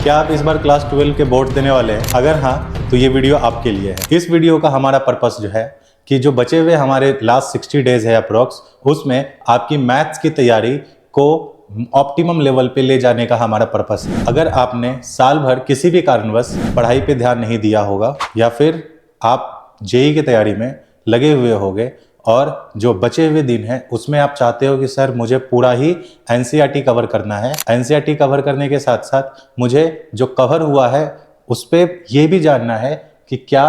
क्या आप इस बार क्लास 12 के बोर्ड देने वाले हैं? अगर हाँ तो ये वीडियो आपके लिए है। इस वीडियो का हमारा पर्पस जो है कि जो बचे हुए हमारे लास्ट 60 डेज है अप्रोक्स, उसमें आपकी मैथ्स की तैयारी को ऑप्टिमम लेवल पे ले जाने का हमारा पर्पस है। अगर आपने साल भर किसी भी कारणवश पढ़ाई पे ध्यान नहीं दिया होगा या फिर आप जेईई की तैयारी में लगे हुए होंगे और जो बचे हुए दिन है उसमें आप चाहते हो कि सर मुझे पूरा ही एनसीईआरटी कवर करना है, एनसीईआरटी कवर करने के साथ साथ मुझे जो कवर हुआ है उस पे ये भी जानना है कि क्या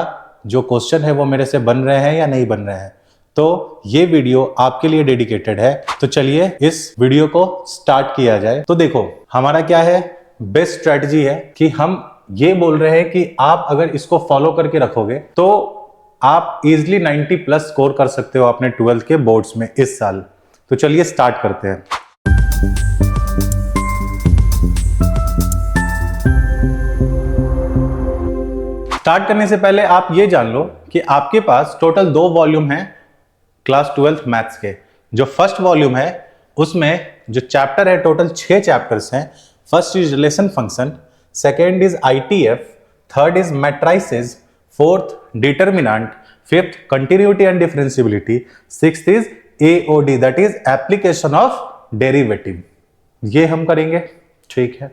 जो क्वेश्चन है वो मेरे से बन रहे हैं या नहीं बन रहे हैं, तो ये वीडियो आपके लिए डेडिकेटेड है। तो चलिए इस वीडियो को स्टार्ट किया जाए। तो देखो हमारा क्या है, बेस्ट स्ट्रेटजी है कि हम ये बोल रहे हैं कि आप अगर इसको फॉलो करके रखोगे तो आप इजिली 90 प्लस स्कोर कर सकते हो अपने 12th के बोर्ड्स में इस साल। तो चलिए स्टार्ट करते हैं। स्टार्ट करने से पहले आप ये जान लो कि आपके पास टोटल 2 वॉल्यूम हैं क्लास 12th मैथ्स के। जो फर्स्ट वॉल्यूम है उसमें जो चैप्टर है टोटल 6 चैप्टर्स हैं। First is relation function, second is ITF, third is matrices, fourth determinant, fifth continuity and differentiability, sixth is AOD that is application of derivative. ये हम करेंगे, ठीक है।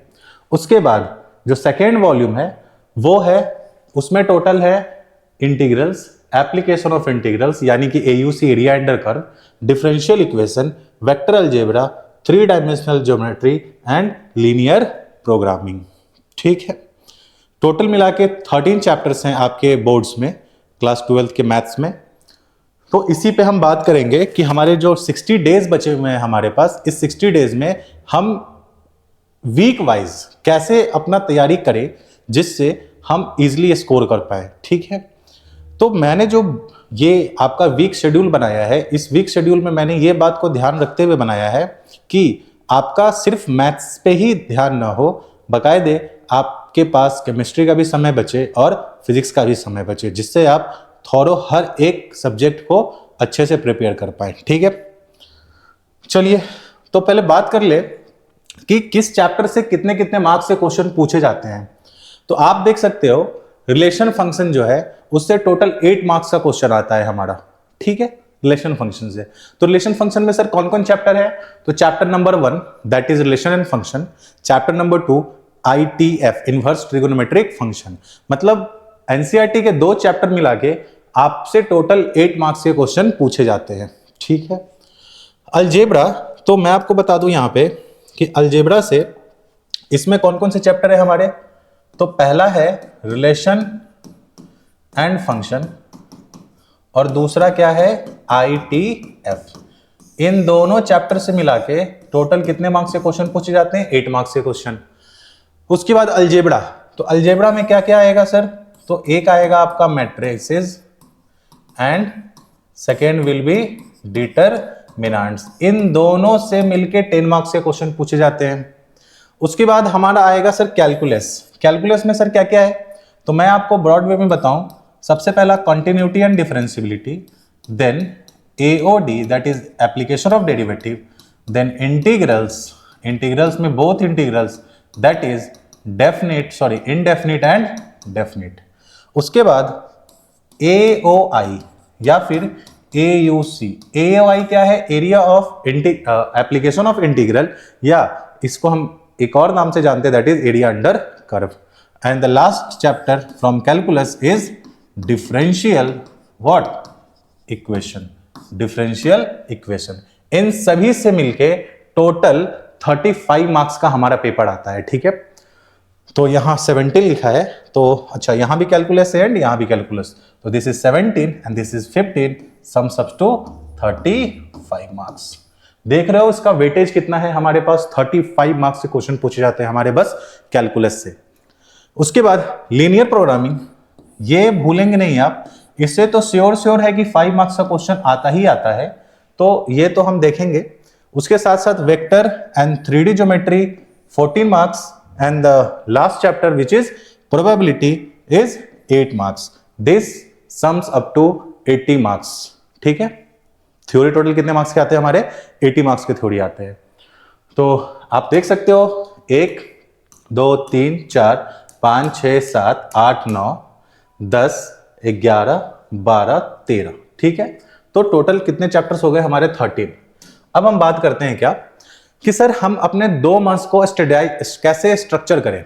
उसके बाद जो सेकेंड वॉल्यूम है वो है, उसमें टोटल है इंटीग्रल्स, एप्लीकेशन ऑफ इंटीग्रल्स यानी कि AUC area under curve, differential equation, vector algebra, 3 dimensional geometry and linear programming, ठीक है। टोटल मिला के 13 चैप्टर्स हैं आपके बोर्ड्स में क्लास 12 के मैथ्स में। तो इसी पे हम बात करेंगे कि हमारे जो 60 डेज बचे हुए हैं हमारे पास, इस 60 डेज में हम वीक वाइज कैसे अपना तैयारी करें जिससे हम इजीली स्कोर कर पाए, ठीक है। तो मैंने जो ये आपका वीक शेड्यूल बनाया है, इस वीक शेड्यूल में मैंने ये बात को ध्यान रखते हुए बनाया है कि आपका सिर्फ मैथ्स पे ही ध्यान ना हो, बाकायदे आपके पास केमिस्ट्री का भी समय बचे और फिजिक्स का भी समय बचे, जिससे आप थोरो हर एक सब्जेक्ट को अच्छे से प्रिपेयर कर पाए, ठीक है। चलिए तो पहले बात कर ले कि किस चैप्टर से कितने कितने मार्क्स से क्वेश्चन पूछे जाते हैं। तो आप देख सकते हो रिलेशन फंक्शन जो है उससे टोटल 8 मार्क्स का क्वेश्चन आता है हमारा, ठीक है, रिलेशन फंक्शन से। तो रिलेशन फंक्शन में सर कौन कौन चैप्टर है? तो chapter number 1 that is relation and function, chapter number 2 ITF inverse trigonometric function. मतलब एनसीईआरटी के 2 चैप्टर मिला के आपसे टोटल 8 मार्क्स के क्वेश्चन पूछे जाते हैं, ठीक है। अलजेब्रा, तो मैं आपको बता दूं यहां पे कि अलजेब्रा से इसमें कौन कौन से चैप्टर है हमारे। तो पहला है रिलेशन एंड फंक्शन और दूसरा क्या है, आईटीएफ। इन दोनों चैप्टर से मिला के टोटल कितने मार्क्स के क्वेश्चन पूछे जाते हैं? 8 मार्क्स के क्वेश्चन। उसके बाद अलजेब्रा, तो अलजेब्रा में क्या क्या आएगा सर? तो एक आएगा आपका matrices and second will be determinants. इन दोनों से मिलके 10 मार्क्स के क्वेश्चन पूछे जाते हैं। उसके बाद हमारा आएगा सर कैलकुलस। कैलकुलस में सर क्या क्या है? तो मैं आपको ब्रॉड वे में बताऊं, सबसे पहला continuity and differentiability, then AOD that is application of derivative, then integrals, integrals में both integrals that is indefinite and definite. उसके बाद एओआई या फिर एयूसी। एओआई क्या है? Area of application of integral, या इसको हम एक और नाम से जानते हैं that is area under curve. And the last chapter from calculus is differential what equation, differential equation. इन सभी से मिलके टोटल 35 मार्क्स का हमारा पेपर आता है, ठीक है। तो यहां 17 लिखा है, तो अच्छा यहां भी कैलकुलस है एंड यहां भी कैलकुलस, तो this is 17 and this is 15, sums up to 35 marks. देख रहे हो इसका वेटेज कितना है हमारे पास? 35 मार्क्स से क्वेश्चन पूछे जाते हैं हमारे बस कैलकुलस से। उसके बाद लीनियर प्रोग्रामिंग, ये भूलेंगे नहीं आप, इससे तो श्योर है कि 5 मार्क्स का क्वेश्चन आता ही आता है, तो ये तो हम देखेंगे। उसके साथ साथ vector and 3D geometry 14 marks and the last chapter which is probability is 8 marks. This sums up to 80 marks, ठीक है। थ्योरी टोटल कितने मार्क्स के आते हैं हमारे? 80 मार्क्स के थ्योरी आते हैं। तो आप देख सकते हो एक 2 3 4 5 6 7 8 9 10 11 12 13, ठीक है। तो टोटल कितने चैप्टर्स हो गए हमारे? 13। अब हम बात करते हैं क्या कि सर हम अपने 2 मंथ्स को कैसे स्ट्रक्चर करें।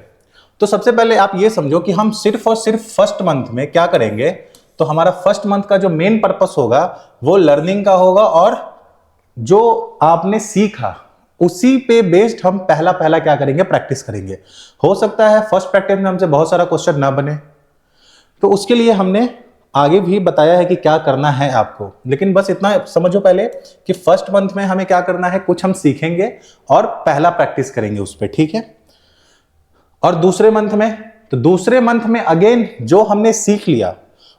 तो सबसे पहले आप ये समझो कि हम सिर्फ और सिर्फ फर्स्ट मंथ में क्या करेंगे। तो हमारा फर्स्ट मंथ का जो मेन पर्पस होगा वो लर्निंग का होगा, और जो आपने सीखा उसी पे बेस्ड हम पहला पहला क्या करेंगे? प्रैक्टिस करेंगे। हो सकता है फर्स्ट प्रैक्टिस में हमसे बहुत सारा क्वेश्चन ना बने, तो उसके लिए हमने आगे भी बताया है कि क्या करना है आपको। लेकिन बस इतना समझो पहले कि फर्स्ट मंथ में हमें क्या करना है, कुछ हम सीखेंगे और पहला प्रैक्टिस करेंगे उस पर, ठीक है। और दूसरे मंथ में, तो दूसरे मंथ में अगेन जो हमने सीख लिया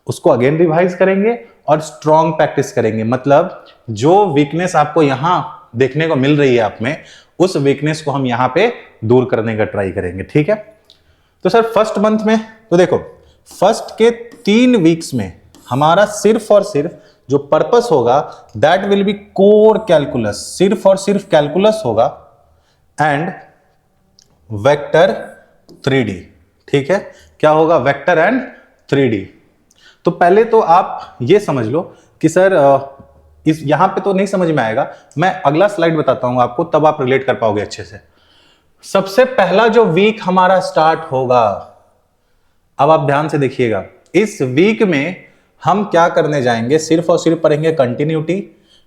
उसको अगेन रिवाइज करेंगे और स्ट्रॉन्ग प्रैक्टिस करेंगे। मतलब जो वीकनेस आपको यहां देखने को मिल रही है आप में, उस वीकनेस को हम यहां पे दूर करने का ट्राई करेंगे, ठीक है। तो सर फर्स्ट मंथ में तो देखो, फर्स्ट के 3 वीक्स में हमारा सिर्फ और सिर्फ जो पर्पस होगा that will be core calculus, सिर्फ और सिर्फ कैलकुलस होगा एंड वेक्टर 3D, ठीक है। क्या होगा? Vector and 3D। तो पहले तो आप ये समझ लो कि सर इस यहां पे तो नहीं समझ में आएगा, मैं अगला स्लाइड बताता हूं आपको, तब आप रिलेट कर पाओगे अच्छे से। सबसे पहला जो वीक हमारा स्टार्ट होगा, अब आप ध्यान से देखिएगा, इस वीक में हम क्या करने जाएंगे? सिर्फ और सिर्फ पढ़ेंगे कंटिन्यूटी,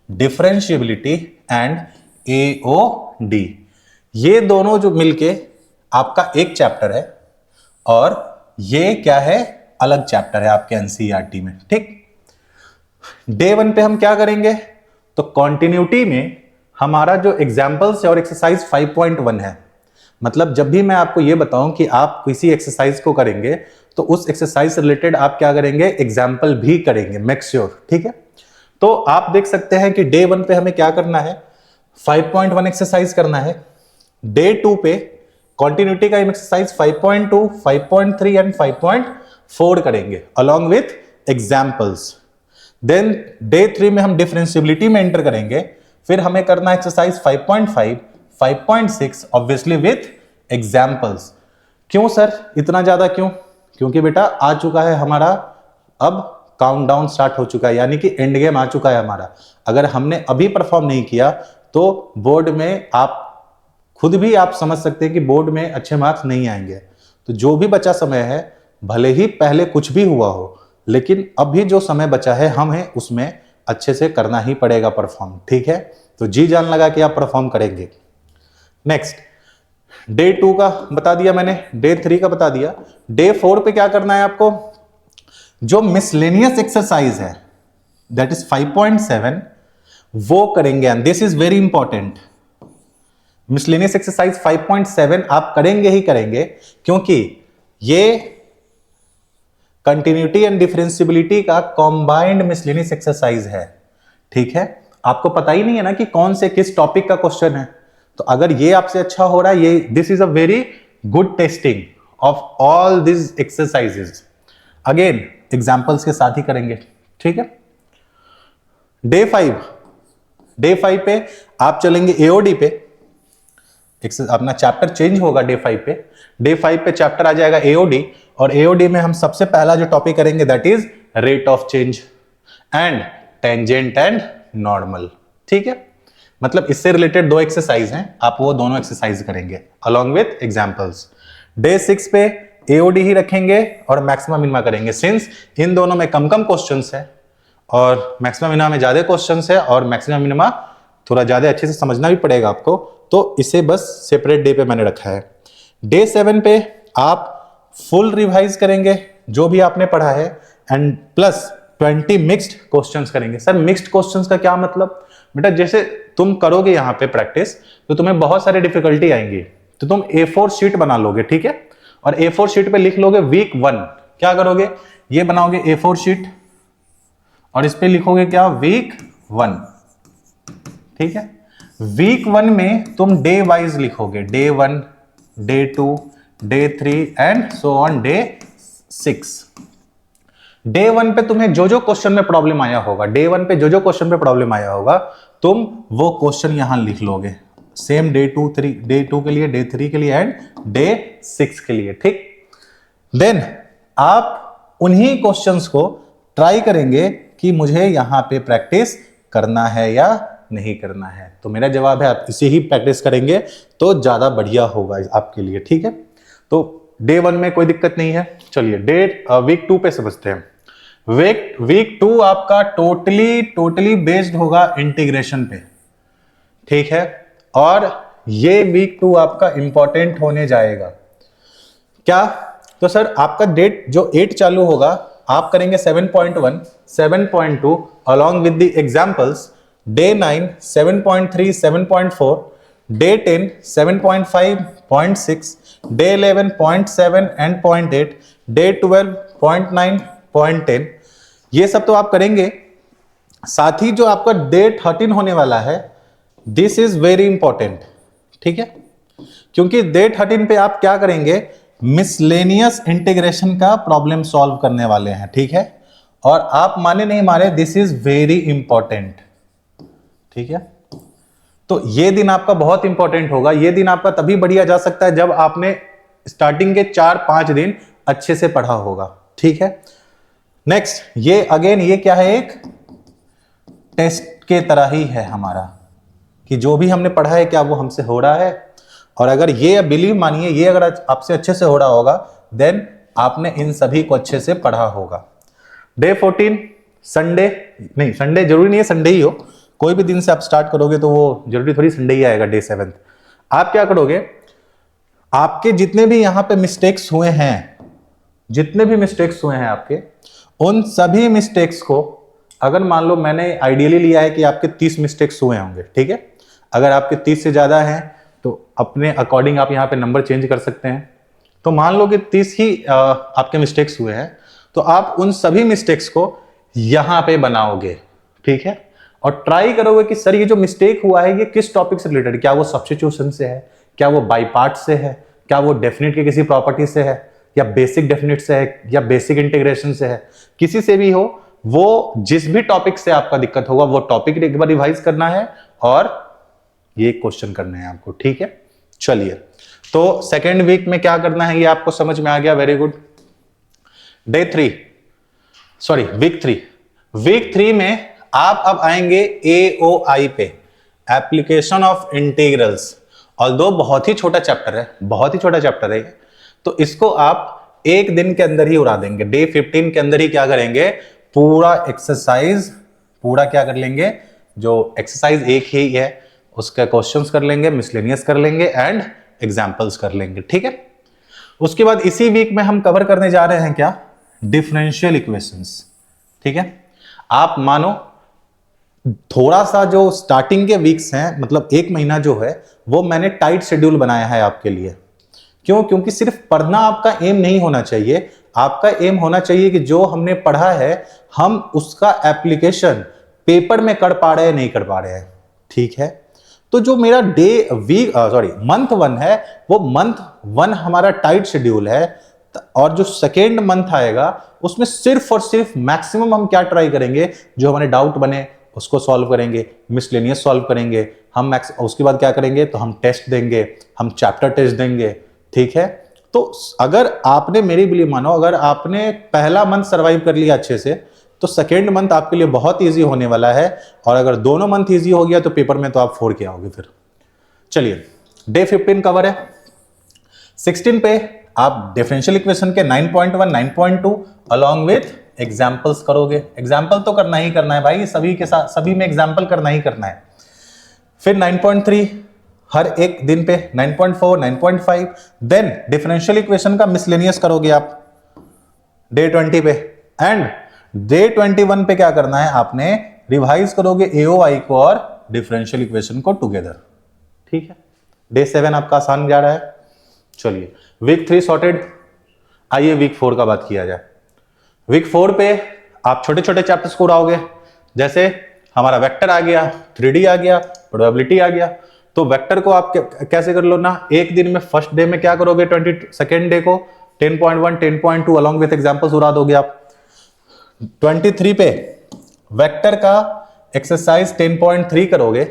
डिफरेंशिएबिलिटी एंड AOD। ये दोनों जो मिलके आपका एक चैप्टर है, और ये क्या है? अलग चैप्टर है आपके NCERT में, ठीक। डे 1 पे हम क्या करेंगे? तो कॉन्टिन्यूटी में हमारा जो एग्जाम्पल्स है और एक्सरसाइज 5.1 है। मतलब जब भी मैं आपको यह बताऊं कि आप किसी एक्सरसाइज को करेंगे तो उस एक्सरसाइज से रिलेटेड आप क्या करेंगे? एग्जाम्पल भी करेंगे, मेक श्योर, ठीक है। तो आप देख सकते हैं कि डे 1 पे हमें क्या करना है? 5.1 एक्सरसाइज करना है। डे 2 पे कॉन्टिन्यूटी का एक्सरसाइज 5.2, 5.3 एंड 5.4 करेंगे along with examples. Then day 3 में हम डिफरेंशिएबिलिटी में एंटर करेंगे, फिर हमें करना एक्सरसाइज 5.5, 5.6 ऑब्वियसली विथ एग्जाम्पल्स। क्यों सर इतना ज्यादा क्यों? क्योंकि बेटा आ चुका है हमारा, अब काउंटडाउन स्टार्ट हो चुका है, यानी कि एंड गेम आ चुका है हमारा। अगर हमने अभी परफॉर्म नहीं किया तो बोर्ड में आप खुद भी आप समझ सकते हैं कि बोर्ड में अच्छे मार्क्स नहीं आएंगे। तो जो भी बचा समय है, भले ही पहले कुछ भी हुआ हो, लेकिन अभी जो समय बचा है हमें उसमें अच्छे से करना ही पड़ेगा परफॉर्म, ठीक है। तो जी जान लगा कि आप परफॉर्म करेंगे। नेक्स्ट डे 2 का बता दिया मैंने, डे 3 का बता दिया। डे 4 पे क्या करना है आपको? जो मिसलेनियस एक्सरसाइज है दैट इज 5.7 वो करेंगे, and this is very important. Miscellaneous exercise 5.7 आप करेंगे ही करेंगे, क्योंकि ये कंटिन्यूटी एंड डिफरेंशिएबिलिटी का कॉम्बाइंड मिसलेनियस एक्सरसाइज है, ठीक है। आपको पता ही नहीं है ना कि कौन से किस टॉपिक का क्वेश्चन है, तो अगर ये आपसे अच्छा हो रहा है, ये this is a very good testing of all this exercises. Again examples के साथ ही करेंगे, ठीक है। डे 5 पे आप चलेंगे AOD पे, अपना चैप्टर चेंज होगा डे 5 पे। डे 5 पे चैप्टर आ जाएगा AOD, और AOD में हम सबसे पहला जो टॉपिक करेंगे that is rate of change and tangent and normal, ठीक है। मतलब इससे रिलेटेड 2 एक्सरसाइज हैं, आप वो दोनों एक्सरसाइज करेंगे अलॉन्ग विथ एग्जांपल्स। डे 6 पे AOD ही रखेंगे और मैक्सिमम मिनिमा करेंगे, सिंस इन दोनों में कम कम क्वेश्चंस है और मैक्सिमम मिनिमा में ज्यादा क्वेश्चंस है, और मैक्सिमम मिनिमा थोड़ा ज्यादा अच्छे से समझना भी पड़ेगा आपको, तो इसे बस सेपरेट डे पे मैंने रखा है। डे 7 पे आप फुल रिवाइज करेंगे जो भी आपने पढ़ा है, एंड प्लस 20 मिक्स्ड क्वेश्चंस करेंगे। सर मिक्स्ड क्वेश्चंस का क्या मतलब? बेटा जैसे तुम करोगे यहाँ पे प्रैक्टिस तो तुम्हें बहुत सारी डिफिकल्टी आएंगी, तो तुम A4 शीट बना लोगे, ठीक है, और A4 शीट पे लिख लोगे वीक 1। क्या करोगे? ये बनाओगे A4 शीट और इस पे लिखोगे क्या? वीक 1, ठीक है। वीक 1 में तुम डे वाइज लिखोगे, day 1, day 2, day 3 and so on day 6। Day 1 पे तुम्हें जो जो क्वेश्चन में प्रॉब्लम आया होगा, डे 1 पे जो जो क्वेश्चन पे प्रॉब्लम आया होगा, तुम वो क्वेश्चन यहां लिख लोगे, सेम डे 2 के लिए, डे 3 के लिए एंड डे 6 के लिए, ठीक। देन आप उन्हीं क्वेश्चंस को ट्राई करेंगे कि मुझे यहां पे प्रैक्टिस करना है या नहीं करना है। तो मेरा जवाब है आप इसे ही प्रैक्टिस करेंगे तो ज्यादा बढ़िया होगा आपके लिए, ठीक है। तो डे 1 में कोई दिक्कत नहीं है। चलिए वीक 2 पे समझते हैं। वीक 2 आपका टोटली बेस्ड होगा इंटीग्रेशन पे, ठीक है। और ये वीक 2 आपका इंपॉर्टेंट होने जाएगा। क्या? तो सर आपका डेट जो 8 चालू होगा, आप करेंगे 7.1, 7.2 along with the examples. Day 9 7.3, 7.4, day 10 7.5, 0.6, day 11 0.7 and 0.8, day 12 0.9, 0.10। ये सब तो आप करेंगे। साथ ही जो आपका डे 13 होने वाला है, दिस इज वेरी इंपॉर्टेंट, ठीक है। क्योंकि डे 13 पे आप क्या करेंगे, मिसलेनियस इंटीग्रेशन का प्रॉब्लम सॉल्व करने वाले हैं, ठीक है। और आप माने नहीं माने, दिस इज वेरी इंपॉर्टेंट, ठीक है। तो ये दिन आपका बहुत इंपॉर्टेंट होगा। ये दिन आपका तभी बढ़िया जा सकता है जब आपने स्टार्टिंग के 4-5 दिन अच्छे से पढ़ा होगा, ठीक है। नेक्स्ट, ये अगेन ये क्या है, एक टेस्ट के तरह ही है हमारा, कि जो भी हमने पढ़ा है क्या वो हमसे हो रहा है। और अगर ये बिलीव मानिए, ये अगर आपसे अच्छे से हो रहा होगा, देन आपने इन सभी को अच्छे से पढ़ा होगा। डे 14 संडे, नहीं संडे जरूरी नहीं है संडे ही हो, कोई भी दिन से आप स्टार्ट करोगे तो वो जरूरी थोड़ी संडे ही आएगा। डे 7 आप क्या करोगे, आपके जितने भी यहां पे मिस्टेक्स हुए हैं, जितने भी मिस्टेक्स हुए हैं आपके, उन सभी मिस्टेक्स को, अगर मान लो मैंने आइडियली लिया है कि आपके 30 मिस्टेक्स हुए होंगे, ठीक है। अगर आपके 30 से ज्यादा हैं तो अपने अकॉर्डिंग आप यहां पे नंबर चेंज कर सकते हैं। तो मान लो कि 30 ही आपके मिस्टेक्स हुए हैं, तो आप उन सभी मिस्टेक्स को यहां पे बनाओगे, ठीक है। और ट्राई करोगे कि सर ये जो मिस्टेक हुआ है ये किस टॉपिक से रिलेटेड, क्या वो सब्स्टिट्यूशन से है, क्या वो बाय पार्ट से है, क्या वो डेफिनेट के किसी प्रॉपर्टी से है, या बेसिक डेफिनेट से है, या बेसिक इंटीग्रेशन से है, किसी से भी हो, वो जिस भी टॉपिक से आपका दिक्कत होगा वो टॉपिक एक बार रिवाइज करना है और ये क्वेश्चन करने हैं आपको, ठीक है। चलिए, तो सेकेंड वीक में क्या करना है ये आपको समझ में आ गया, वेरी गुड। वीक 3, वीक 3 में आप अब आएंगे AOI पे, एप्लीकेशन ऑफ इंटीग्रल्स। ऑल्दो बहुत ही छोटा चैप्टर है, बहुत ही छोटा चैप्टर है, तो इसको आप एक दिन के अंदर ही उड़ा देंगे। डे 15 के अंदर ही क्या करेंगे, पूरा एक्सरसाइज पूरा क्या कर लेंगे, जो एक्सरसाइज एक ही है उसके क्वेश्चंस कर लेंगे, मिसलेनियस कर लेंगे एंड एग्जांपल्स कर लेंगे, ठीक है। उसके बाद इसी वीक में हम कवर करने जा रहे हैं क्या, डिफरेंशियल इक्वेशंस, ठीक है। आप मानो थोड़ा सा जो स्टार्टिंग के वीक्स हैं, मतलब एक महीना जो है, वो मैंने टाइट शेड्यूल बनाया है आपके लिए। क्यों? क्योंकि सिर्फ पढ़ना आपका एम नहीं होना चाहिए, आपका एम होना चाहिए कि जो हमने पढ़ा है हम उसका एप्लीकेशन पेपर में कर पा रहे हैं, नहीं कर पा रहे हैं, ठीक है। तो जो मेरा मंथ 1 है, वो मंथ 1 हमारा टाइट शेड्यूल है। और जो सेकेंड मंथ आएगा उसमें सिर्फ और सिर्फ मैक्सिमम हम क्या ट्राई करेंगे, जो हमारे डाउट बने उसको सॉल्व करेंगे, मिसलेनियस सॉल्व करेंगे हम। उसके बाद क्या करेंगे, तो हम टेस्ट देंगे, हम चैप्टर टेस्ट देंगे, ठीक है। तो अगर आपने मेरी बिलीव मानो, अगर आपने पहला मंथ सर्वाइव कर लिया अच्छे से, तो सेकेंड मंथ आपके लिए बहुत इजी होने वाला है। और अगर दोनों मंथ इजी हो गया तो पेपर में तो आप 4 के आओगे फिर। चलिए, डे 15 कवर है। 16 पे आप डिफरेंशियल इक्वेशन के 9.1, 9.2 अलॉन्ग विथ एग्जाम्पल्स करोगे। एग्जाम्पल तो करना ही करना है भाई, सभी के साथ, सभी में एग्जाम्पल करना ही करना है। फिर 9.3 हर एक दिन पे, 9.4, 9.5, देन डिफरेंशियल इक्वेशन का मिसलेनियस करोगे आप डे 20 पे। एंड डे 21 पे क्या करना है, आपने रिवाइज करोगे AOI को और डिफरेंशियल इक्वेशन को टुगेदर, ठीक है। डे 7 आपका आसान जा रहा है। चलिए, वीक 3 सॉर्टेड। आइए वीक 4 का बात किया जाए। वीक 4 पे आप छोटे छोटे चैप्टर्स को उड़ाओगे। जैसे हमारा वेक्टर आ गया, 3D आ गया, प्रोबेबिलिटी आ गया। तो वेक्टर को आप कैसे कर लो ना, एक दिन में फर्स्ट डे में क्या करोगे, 22nd डे को 10.1, 10.2 अलॉन्ग विथ एग्जांपल्स उड़ा दोगे आप। 23 पे वेक्टर का एक्सरसाइज 10.3 करोगे।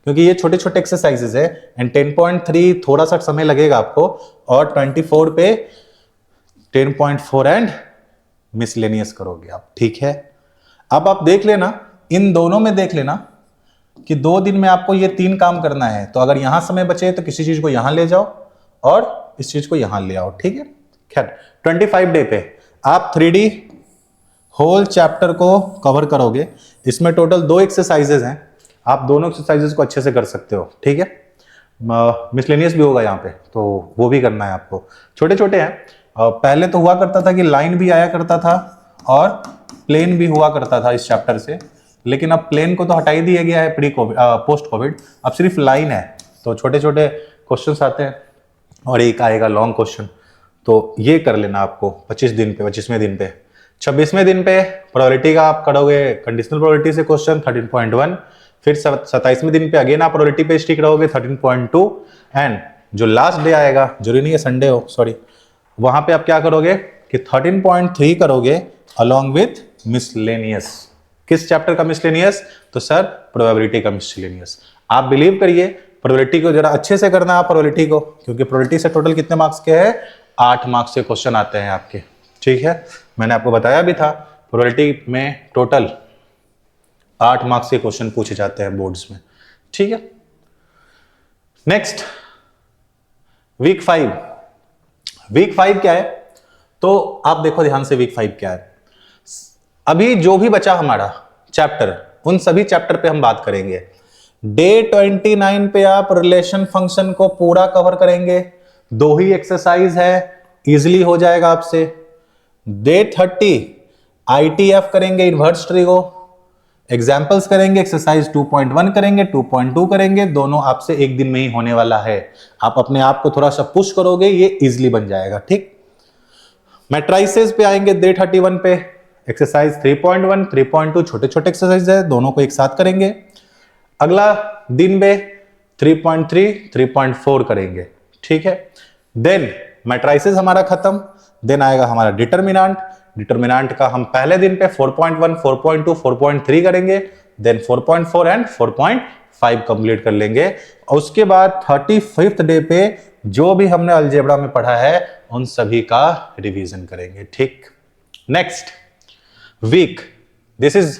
क्योंकि ये छोटे छोटे एक्सरसाइजेज है एंड 10.3 थोड़ा सा समय लगेगा आपको, और 24 पे 10.4 एंड मिसलेनियस करोगे आप, ठीक है। अब आप देख लेना, इन दोनों में देख लेना कि 2 दिन में आपको ये 3 काम करना है, तो अगर यहां समय बचे तो किसी चीज को यहां ले जाओ और इस चीज को यहां ले आओ, ठीक है। खैर 25 डे पे आप 3D होल चैप्टर को कवर करोगे। इसमें टोटल 2 एक्सरसाइजेज हैं, आप दोनों एक्सरसाइजेज को अच्छे से कर सकते हो, ठीक है। मिसलेनियस भी होगा यहाँ पे, तो वो भी करना है आपको। छोटे छोटे हैं। पहले तो हुआ करता था कि लाइन भी आया करता था और प्लेन भी हुआ करता था इस चैप्टर से, लेकिन अब प्लेन को तो हटा ही दिया गया है प्री कोविड पोस्ट कोविड, अब सिर्फ लाइन है। तो छोटे छोटे क्वेश्चंस आते हैं और एक आएगा लॉन्ग क्वेश्चन, तो ये कर लेना आपको 25वें दिन पे। 26वें दिन पे प्रोबेबिलिटी का आप करोगे, कंडीशनल प्रोबेबिलिटी से क्वेश्चन 13.1, फिर 27वें दिन पे अगेन आप प्रोबेबिलिटी पे स्टिक रहोगे 13.2, एंड जो लास्ट डे आएगा, जरूरी नहीं है संडे हो, सॉरी, वहां पे आप क्या करोगे कि 13.3 करोगे अलॉन्ग विथ मिसलेनियस। किस चैप्टर का मिसलेनियस? तो सर प्रोबेबिलिटी का मिसलेनियस। आप बिलीव करिए, प्रोबेबिलिटी को जरा अच्छे से करना आप प्रोबेबिलिटी को, क्योंकि प्रोबेबिलिटी से टोटल कितने मार्क्स के हैं? 8 मार्क्स के क्वेश्चन आते हैं आपके, ठीक है। मैंने आपको बताया भी था प्रोबेबिलिटी में टोटल 8 मार्क्स के क्वेश्चन पूछे जाते हैं बोर्ड्स में, ठीक है। Next week 5। वीक 5 क्या है? तो आप देखो ध्यान से, वीक 5 क्या है। अभी जो भी बचा हमारा चैप्टर, उन सभी चैप्टर पे हम बात करेंगे। डे 29 पे आप रिलेशन फंक्शन को पूरा कवर करेंगे, 2 ही एक्सरसाइज है, इजिली हो जाएगा आपसे। डे 30 ITF करेंगे, इनवर्स ट्रिगो, एग्जाम्पल्स करेंगे, एक्सरसाइज 2.1 करेंगे, 2.2 करेंगे, दोनों आपसे एक दिन में ही होने वाला है। आप अपने आप को थोड़ा सा पुश करोगे, ये इजिली बन जाएगा, ठीक। मैट्राइसेस पे आएंगे डे 31 पे, एक्सरसाइज 3.1, 3.2 छोटे छोटे एक्सरसाइज है, दोनों को एक साथ करेंगे। अगला दिन में 3.3, 3.4 करेंगे, ठीक है। देन मैट्राइसेस हमारा खत्म, देन आएगा हमारा डिटरमिनेंट। डिटरमिनेंट का हम पहले दिन पे 4.1, 4.2, 4.3 करेंगे, देन 4.4 एंड 4.5 कंप्लीट कर लेंगे। और उसके बाद 35th डे पे जो भी हमने अलजेब्रा में पढ़ा है उन सभी का रिवीजन करेंगे, ठीक। नेक्स्ट वीक, दिस इज,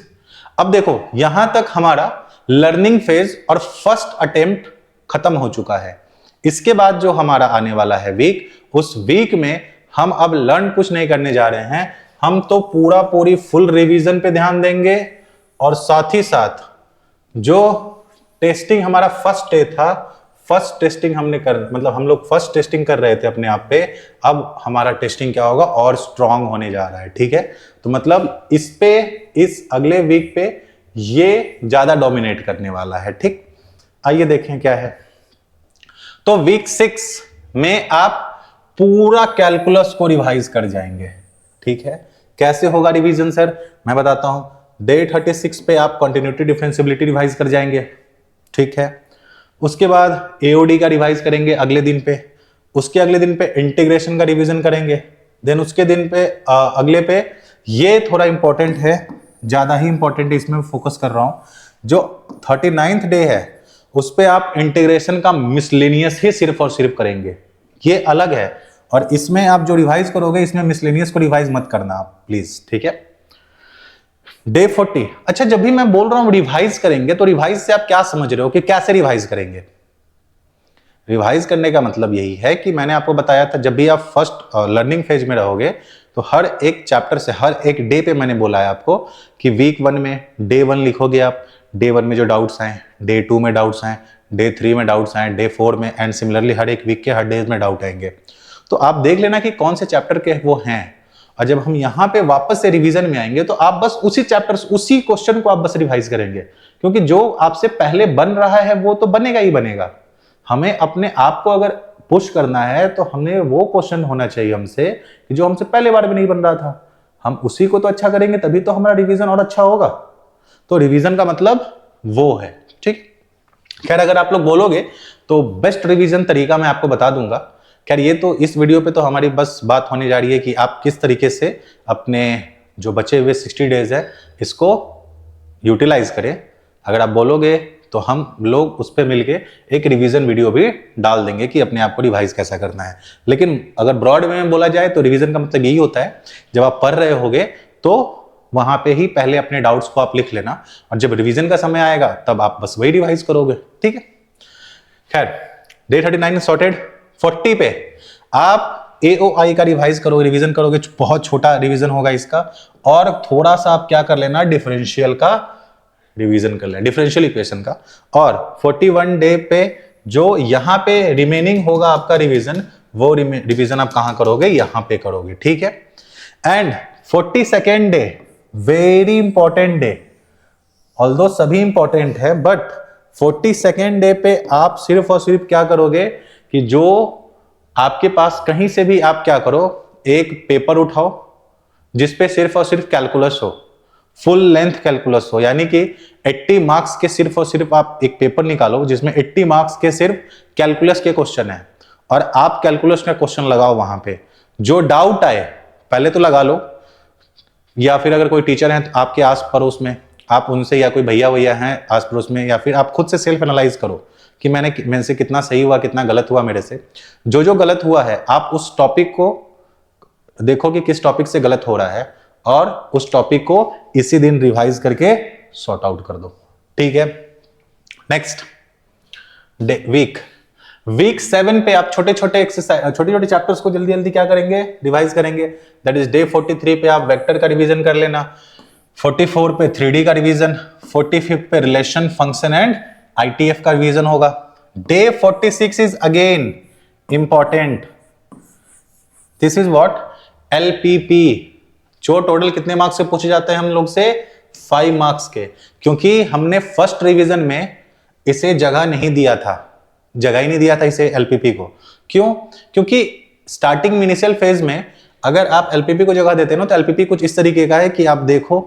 अब देखो यहां तक हमारा लर्निंग फेज और फर्स्ट अटेम्प्ट खत्म हो चुका है। इसके बाद जो हमारा आने वाला है वीक, उस वीक में हम अब लर्न कुछ नहीं करने जा रहे हैं, हम तो पूरी फुल रिवीजन पे ध्यान देंगे, और साथ ही साथ जो टेस्टिंग हमारा फर्स्ट डे था, फर्स्ट टेस्टिंग हमने हम लोग फर्स्ट टेस्टिंग कर रहे थे अपने आप पे, अब हमारा टेस्टिंग क्या होगा और स्ट्रांग होने जा रहा है, ठीक है। तो मतलब इस अगले वीक पे ये ज्यादा डोमिनेट करने वाला है, ठीक। आइए देखें क्या है। तो वीक 6 में आप पूरा कैलकुलस को रिवाइज कर जाएंगे, ठीक है। कैसे होगा रिवीजन सर? मैं बताता हूं। डे 36 पे आप कंटिन्यूटी डिफरेंशियबिलिटी रिवाइज कर जाएंगे, ठीक है। उसके बाद एओडी का रिवाइज करेंगे अगले दिन पे, उसके अगले दिन पे इंटीग्रेशन का रिवीजन करेंगे, देन उसके दिन पे अगले पे, ये थोड़ा इंपॉर्टेंट है, ज्यादा ही इंपॉर्टेंट है, इसमें फोकस कर रहा हूं। जो 39th डे है उस पे आप इंटीग्रेशन का मिसलेनियस ही सिर्फ और सिर्फ करेंगे, ये अलग है। और इसमें आप जो रिवाइज करोगे, इसमें मिसलेनियस को रिवाइज मत करना आप प्लीज, ठीक है। डे 40, अच्छा जब भी मैं बोल रहा हूं रिवाइज करेंगे, तो रिवाइज से आप क्या समझ रहे हो कि कैसे रिवाइज करेंगे? रिवाइज करने का मतलब यही है कि मैंने आपको बताया था, जब भी आप फर्स्ट लर्निंग फेज में रहोगे तो हर एक चैप्टर से हर एक डे पे मैंने बोला है आपको कि वीक 1 में डे 1 लिखोगे आप, डे 1 में जो डाउट्स आए, डे 2 में डाउट्स आए, डे 3 में डाउट्स आए, डे 4 में, एंड सिमिलरली हर एक वीक के हर डेज में डाउट आएंगे। तो आप देख लेना कि कौन से चैप्टर के वो हैं, और जब हम यहाँ पे वापस से रिवीजन में आएंगे तो आप बस उसी चैप्टर, उसी क्वेश्चन को आप बस रिवाइज करेंगे, क्योंकि जो आपसे पहले बन रहा है वो तो बनेगा ही बनेगा। हमें अपने आप को अगर पुश करना है तो हमें वो क्वेश्चन होना चाहिए हमसे कि जो हमसे पहले बार भी नहीं बन रहा था, हम उसी को तो अच्छा करेंगे, तभी तो हमारा रिवीजन और अच्छा होगा। तो रिवीजन का मतलब वो है, ठीक। खैर अगर आप लोग बोलोगे तो बेस्ट रिवीजन तरीका मैं आपको बता दूंगा। खैर ये तो इस वीडियो पे तो हमारी बस बात होने जा रही है कि आप किस तरीके से अपने जो बचे हुए 60 डेज है इसको यूटिलाइज करें। अगर आप बोलोगे तो हम लोग उस पर मिलके एक रिवीजन वीडियो भी डाल देंगे कि अपने आप को रिवाइज कैसा करना है। लेकिन अगर ब्रॉड वे में बोला जाए तो रिवीजन का मतलब यही होता है, जब आप पढ़ रहे होगे तो वहां पे ही पहले अपने डाउट्स को आप लिख लेना, और जब रिवीजन का समय आएगा तब आप बस वही रिवाइज करोगे। ठीक है, खैर डे 39 सॉर्टेड। 40 पे आप AOI का रिवाइज करोगे, रिवीजन करोगे, बहुत छोटा रिवीजन होगा इसका, और थोड़ा सा आप क्या कर लेना, डिफरेंशियल का रिवीजन कर लेना, डिफरेंशियल इक्वेशन का। और 41 डे पे जो यहां पे रिमेनिंग होगा आपका रिवीजन, वो रिवीजन आप कहां करोगे, यहां पे करोगे। ठीक है, and 42nd day very important day, although सभी इंपॉर्टेंट है, बट 42nd डे पे आप सिर्फ और सिर्फ क्या करोगे कि जो आपके पास कहीं से भी आप क्या करो, एक पेपर उठाओ जिसपे सिर्फ और सिर्फ कैलकुलस हो, फुल लेंथ कैलकुलस हो, यानी कि 80 मार्क्स के सिर्फ और सिर्फ आप एक पेपर निकालो जिसमें 80 मार्क्स के सिर्फ कैलकुलस के क्वेश्चन है, और आप कैलकुलस का क्वेश्चन लगाओ वहां पे। जो डाउट आए पहले तो लगा लो, या फिर अगर कोई टीचर है तो आपके आस पड़ोस में आप उनसे, या कोई भैया भैया हैं आस पड़ोस में, या फिर आप खुद से सेल्फ एनालाइज करो कि मेरे से कितना सही हुआ, कितना गलत हुआ मेरे से। जो जो गलत हुआ है आप उस टॉपिक को देखो कि किस टॉपिक से गलत हो रहा है, और उस टॉपिक को इसी दिन रिवाइज करके सॉर्ट आउट कर दो। ठीक है, नेक्स्ट डे वीक 7 पे आप छोटे छोटे एक्सरसाइज, छोटे छोटे चैप्टर्स को जल्दी जल्दी क्या करेंगे, रिवाइज करेंगे। दैट इज डे 43 पे आप वेक्टर का रिवीजन कर लेना, 44 पे 3D का रिवीजन, 45 पे रिलेशन फंक्शन एंड ITF का रिवीजन होगा। Day 46 is again important, this is what, LPP, जो टोटल कितने मार्क्स से पूछे जाते हैं हम लोग से, 5 मार्क्स के, क्योंकि हमने फर्स्ट रिवीजन में इसे जगह नहीं दिया था, जगह ही नहीं दिया था इसे LPP को। क्यों? क्योंकि स्टार्टिंग इनिशियल फेज में अगर आप LPP को जगह देते हो ना, तो LPP कुछ इस तरीके का है कि आप देखो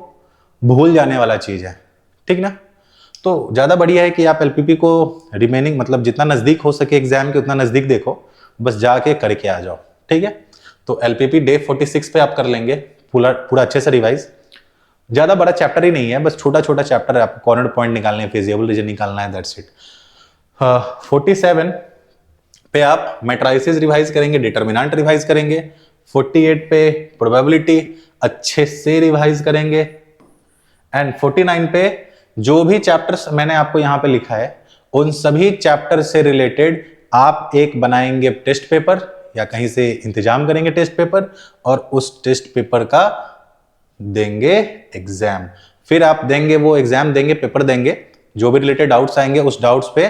भूल जाने वाला चीज है, ठीक ना। तो ज्यादा बढ़िया है कि आप LPP को रिमेनिंग, मतलब जितना नजदीक हो सके एग्जाम के उतना नजदीक देखो, बस जाके करके आ जाओ। ठीक है, तो LPP डे 46 पे आप कर लेंगे पूरा अच्छे से रिवाइज। ज्यादा बड़ा चैप्टर ही नहीं है, बस छोटा छोटा चैप्टर है, आपको कॉर्नर पॉइंट निकालने हैं, फिजिबल रीजन निकालना है, दैट्स इट। 47 पे आप मैट्रिसेस रिवाइज करेंगे, डिटर्मिनेंट रिवाइज करेंगे। 48 पे प्रोबेबिलिटी अच्छे से रिवाइज करेंगे, एंड 49 पे जो भी चैप्टर्स मैंने आपको यहां पे लिखा है उन सभी चैप्टर से रिलेटेड आप एक बनाएंगे टेस्ट पेपर, या कहीं से इंतजाम करेंगे टेस्ट पेपर, और उस टेस्ट पेपर का देंगे एग्जाम। फिर आप देंगे, वो एग्जाम देंगे, पेपर देंगे, जो भी रिलेटेड डाउट्स आएंगे उस डाउट्स पे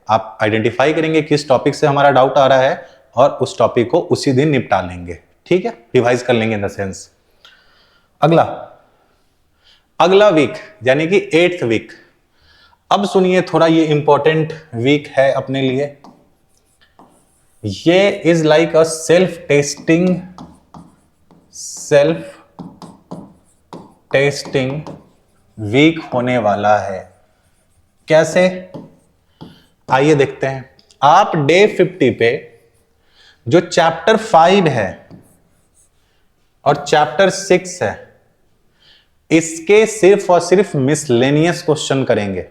आप आइडेंटिफाई करेंगे किस टॉपिक से हमारा डाउट आ रहा है, और उस टॉपिक को उसी दिन निपटा लेंगे। ठीक है, रिवाइज कर लेंगे इन द सेंस। अगला वीक यानी कि 8th वीक। अब सुनिए, थोड़ा ये इंपॉर्टेंट वीक है अपने लिए। ये is like a self testing week होने वाला है। कैसे, आइए देखते हैं। आप डे 50 पे जो चैप्टर 5 है और चैप्टर 6 है, इसके सिर्फ और सिर्फ मिसलेनियस क्वेश्चन करेंगे।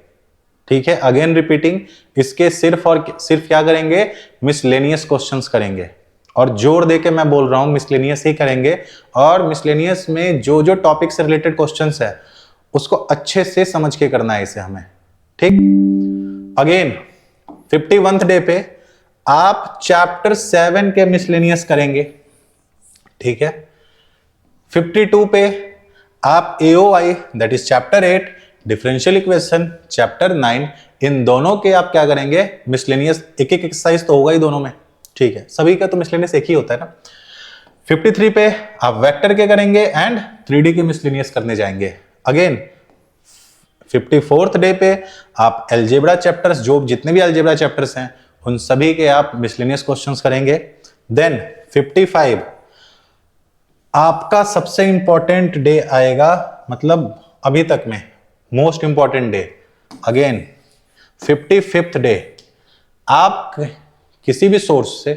ठीक है, अगेन रिपीटिंग, इसके सिर्फ और सिर्फ क्या करेंगे, मिसलेनियस क्वेश्चंस करेंगे। और जोर देके मैं बोल रहा हूं मिसलेनियस ही करेंगे, और मिसलेनियस में जो जो टॉपिक से रिलेटेड क्वेश्चंस है उसको अच्छे से समझ के करना है इसे हमें। ठीक, अगेन 51th डे पे आप चैप्टर 7 के मिसलेनियस करेंगे। ठीक है, 52 पे आप AOI that is chapter 8, differential equation chapter 9, इन दोनों के आप क्या करेंगे, मिसलेनियस। एक एक एक्सरसाइज तो होगा ही दोनों में। ठीक है, सभी का तो मिसलेनियस एक ही होता है ना। 53 पे आप वेक्टर के करेंगे एंड 3D के मिसलेनियस करने जाएंगे। अगेन 54th डे पे आप अलजेब्रा चैप्टर्स, जो जितने भी अलजेब्रा चैप्टर्स हैं उन सभी के आप मिसलेनियस क्वेश्चंस करेंगे। देन 55 आपका सबसे इंपॉर्टेंट डे आएगा, मतलब अभी तक में most important day. Again 55th day आप किसी भी सोर्स से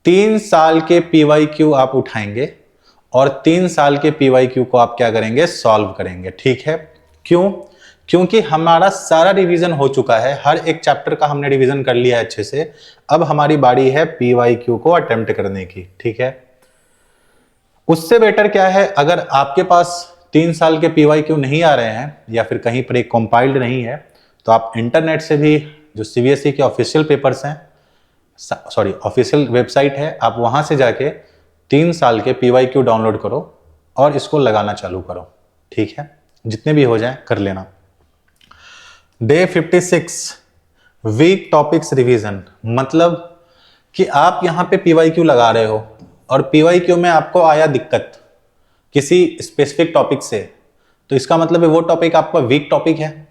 3 साल के PYQ आप उठाएंगे और 3 साल के PYQ को आप क्या करेंगे, सॉल्व करेंगे। ठीक है, क्यों? क्योंकि हमारा सारा रिवीजन हो चुका है, हर एक चैप्टर का हमने रिवीजन कर लिया है अच्छे से। अब हमारी बारी है PYQ को अटेम्प्ट करने की, ठीक है। उससे बेटर क्या है, अगर आपके पास 3 साल के PYQ नहीं आ रहे हैं या फिर कहीं पर एक कंपाइल्ड नहीं है, तो आप इंटरनेट से भी जो CBSE के ऑफिशियल पेपर्स हैं, सॉरी ऑफिशियल वेबसाइट है, आप वहां से जाके 3 साल के PYQ डाउनलोड करो और इसको लगाना चालू करो, ठीक है। जितने भी हो जाए कर लेना। डे 56 वीक टॉपिक्स रिवीजन, मतलब कि आप यहां पे PYQ लगा रहे हो और PYQ में आपको आया दिक्कत किसी स्पेसिफिक टॉपिक से, तो इसका मतलब है वो टॉपिक आपका वीक टॉपिक है।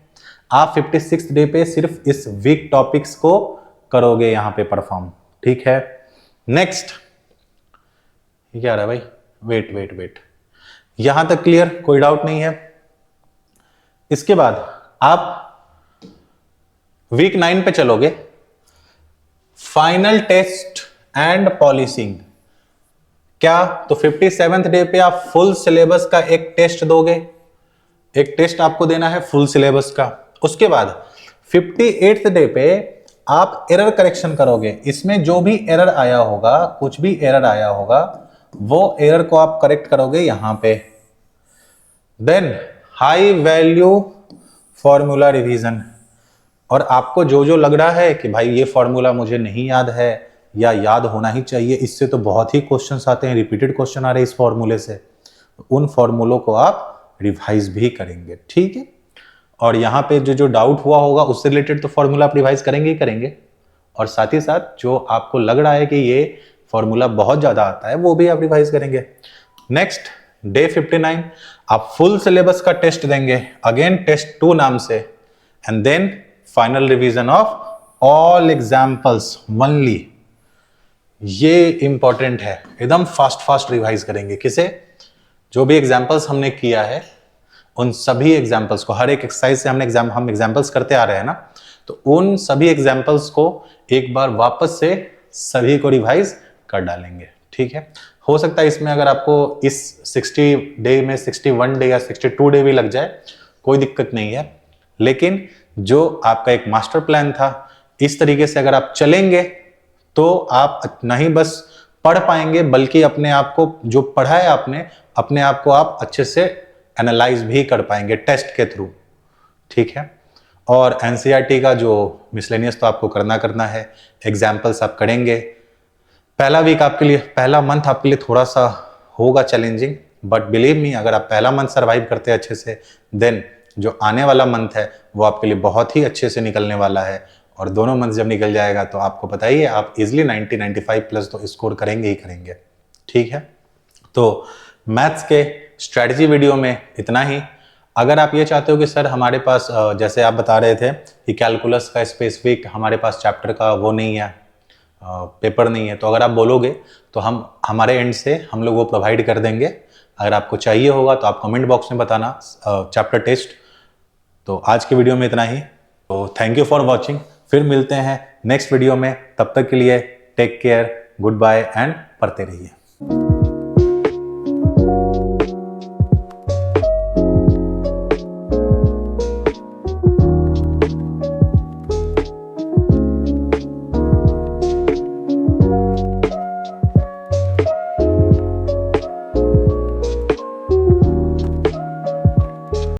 आप 56 डे पे सिर्फ इस वीक टॉपिक्स को करोगे यहां पे परफॉर्म, ठीक है। नेक्स्ट, ये क्या रहा है भाई, वेट, यहां तक क्लियर, कोई डाउट नहीं है। इसके बाद आप वीक 9 पे चलोगे, फाइनल टेस्ट एंड पॉलिसिंग। क्या तो 57th डे पे आप फुल सिलेबस का एक टेस्ट दोगे, एक टेस्ट आपको देना है फुल सिलेबस का। उसके बाद 58th डे पे आप एरर करेक्शन करोगे। इसमें जो भी एरर आया होगा, कुछ भी एरर आया होगा, वो एरर को आप करेक्ट करोगे यहां पे। Then high value formula revision, और आपको जो जो लग रहा है कि भाई ये फॉर्मूला मुझे नहीं याद है या याद होना ही चाहिए, इससे तो बहुत ही क्वेश्चंस आते हैं, रिपीटेड क्वेश्चन आ रहे हैं इस फॉर्मूले से, उन फॉर्मूलों को आप रिवाइज भी करेंगे, ठीक है। और यहाँ पे जो जो डाउट हुआ होगा उससे रिलेटेड तो फॉर्मूला आप रिवाइज करेंगे ही करेंगे, और साथ ही साथ जो आपको लग रहा है कि ये फॉर्मूला बहुत ज्यादा आता है वो भी आप रिवाइज करेंगे। नेक्स्ट डे 59 आप फुल सिलेबस का टेस्ट देंगे, अगेन टेस्ट 2 नाम से, and then final revision of all examples only. ये इंपॉर्टेंट है, एकदम फास्ट रिवाइज करेंगे। किसे, जो भी एग्जाम्पल्स हमने किया है उन सभी एग्जाम्पल्स को, हर एक एक्सरसाइज से हम एग्जाम्पल्स करते आ रहे हैं ना, तो उन सभी एग्जाम्पल्स को एक बार वापस से सभी को रिवाइज कर डालेंगे, ठीक है। हो सकता है इसमें अगर आपको इस 60 डे में 61 डे या 62 डे भी लग जाए, कोई दिक्कत नहीं है, लेकिन जो आपका एक मास्टर प्लान था, इस तरीके से अगर आप चलेंगे तो आप नहीं बस पढ़ पाएंगे, बल्कि अपने आप को जो पढ़ा है आपने, अपने आप को आप अच्छे से एनालाइज भी कर पाएंगे टेस्ट के थ्रू, ठीक है। और एनसीईआरटी का जो मिसलेनियस तो आपको करना है, एग्जाम्पल्स आप करेंगे। पहला वीक आपके लिए, पहला मंथ आपके लिए थोड़ा सा होगा चैलेंजिंग, बट बिलीव मी, अगर आप पहला मंथ सर्वाइव करते हैं अच्छे से, देन जो आने वाला मंथ है वो आपके लिए बहुत ही अच्छे से निकलने वाला है। और दोनों मंथ जब निकल जाएगा तो आपको पता ही है, आप इजिली 90-95 प्लस तो स्कोर करेंगे ही करेंगे, ठीक है। तो मैथ्स के स्ट्रेटजी वीडियो में इतना ही। अगर आप ये चाहते हो कि सर हमारे पास, जैसे आप बता रहे थे कि कैलकुलस का स्पेसिफिक हमारे पास चैप्टर का वो नहीं है, पेपर नहीं है, तो अगर आप बोलोगे तो हम हमारे एंड से हम लोग वो प्रोवाइड कर देंगे। अगर आपको चाहिए होगा तो आप कमेंट बॉक्स में बताना चैप्टर टेस्ट। तो आज की वीडियो में इतना ही, तो थैंक यू फॉर वॉचिंग। फिर मिलते हैं नेक्स्ट वीडियो में, तब तक के लिए take care, goodbye and पढ़ते रहिए।